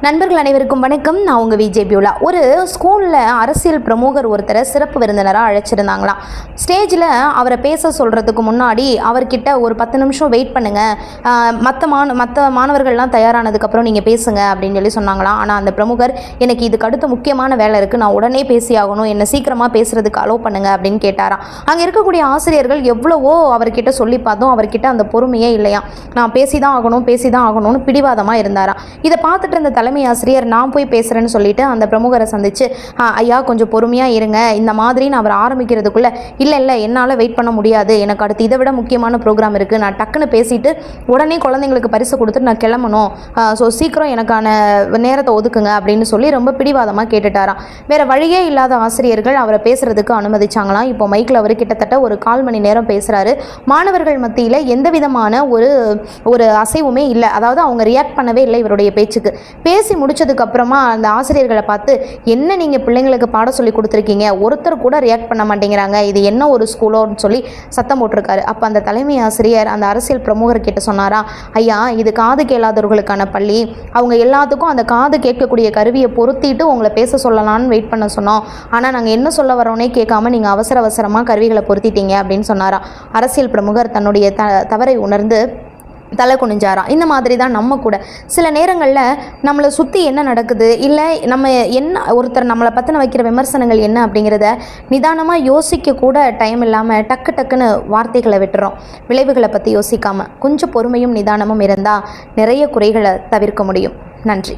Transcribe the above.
நண்பர்கள் அனைவருக்கும் வணக்கம். நான் உங்கள் விஜய் பியூலா. ஒரு ஸ்கூலில் அரசியல் பிரமுகர் ஒருத்தரை சிறப்பு விருந்தினராக அழைச்சிருந்தாங்களாம். ஸ்டேஜில் அவரை பேச சொல்கிறதுக்கு முன்னாடி அவர்கிட்ட ஒரு 10 நிமிஷம் வெயிட் பண்ணுங்கள், மற்ற மாணவர்கள்லாம் தயாரானதுக்கப்புறம் நீங்கள் பேசுங்க அப்படின்னு சொன்னாங்களாம். ஆனால் அந்த பிரமுகர், எனக்கு இதுக்கு அடுத்த முக்கியமான வேலை இருக்குது, நான் உடனே பேசி ஆகணும், என்னை சீக்கிரமாக பேசுகிறதுக்கு அலோவ் பண்ணுங்க அப்படின்னு கேட்டாராம். அங்கே இருக்கக்கூடிய ஆசிரியர்கள் எவ்வளவோ அவர்கிட்ட சொல்லி பார்த்தோம், அவர்கிட்ட அந்த பொறுமையே இல்லையா. நான் பேசி தான் ஆகணும்னு பிடிவாதமாக இருந்தாராம். இதை பார்த்துட்டு இருந்த தலைமை ஆசிரியர், நான் போய் பேசுகிறேன்னு சொல்லிட்டு அந்த பிரமுகரை சந்தித்து, ஐயா கொஞ்சம் பொறுமையாக இருங்க, இந்த மாதிரின்னு அவர் ஆரம்பிக்கிறதுக்குள்ளே, இல்லை என்னால் வெயிட் பண்ண முடியாது, எனக்கு அடுத்து இதை விட முக்கியமான ப்ரோக்ராம் இருக்குது, நான் டக்குன்னு பேசிட்டு உடனே குழந்தைங்களுக்கு பரிசு கொடுத்துட்டு நான் கிளம்பணும், ஸோ சீக்கிரம் எனக்கான நேரத்தை ஒதுக்குங்க அப்படின்னு சொல்லி ரொம்ப பிடிவாதமாக கேட்டுட்டாராம். வேறு வழியே இல்லாத ஆசிரியர்கள் அவரை பேசுகிறதுக்கு அனுமதிச்சாங்களாம். இப்போ மைக்கில் அவர் கிட்டத்தட்ட ஒரு 1/4 மணி நேரம் பேசுகிறாரு. மாணவர்கள் மத்தியில் எந்த விதமான ஒரு அசைவுமே இல்லை, அதாவது அவங்க ரியாக்ட் பண்ணவே இல்லை இவருடைய பேச்சுக்கு. பேசி முடிச்சதுக்கு அப்புறமா அந்த ஆசிரியர்களை பார்த்து, என்ன நீங்கள் பிள்ளைங்களுக்கு பாடம் சொல்லி கொடுத்துருக்கீங்க, ஒருத்தர் கூட ரியாக்ட் பண்ண மாட்டேங்கிறாங்க, இது என்ன ஒரு ஸ்கூலோன்னு சொல்லி சத்தம் போட்டிருக்காரு. அப்போ அந்த தலைமை ஆசிரியர் அந்த அரசியல் பிரமுகர் கிட்ட சொன்னாரா, ஐயா இது காது கேளாதவர்களுக்கான பள்ளி, அவங்க எல்லாத்துக்கும் அந்த காது கேட்கக்கூடிய கருவியை பொருத்திட்டு உங்களை பேச சொல்லலான்னு வெயிட் பண்ண சொன்னோம், ஆனால் நாங்கள் என்ன சொல்ல வரோன்னே கேட்காம நீங்கள் அவசரமாக கருவிகளை பொருத்திட்டீங்க அப்படின்னு சொன்னாரா. அரசியல் பிரமுகர் தன்னுடைய தவறை உணர்ந்து தலை குனிஞ்சாராம். இந்த மாதிரி தான் நம்ம கூட சில நேரங்களில் நம்மளை சுற்றி என்ன நடக்குது, இல்லை நம்ம என்ன ஒருத்தர் நம்மளை பற்றின வைக்கிற விமர்சனங்கள் என்ன அப்படிங்கிறத நிதானமாக யோசிக்க கூட டைம் இல்லாமல் டக்குன்னு வார்த்தைகளை விட்டுறோம். விளைவுகளை பற்றி யோசிக்காமல் கொஞ்சம் பொறுமையும் நிதானமும் இருந்தால் நிறைய குறைகளை தவிர்க்க முடியும். நன்றி.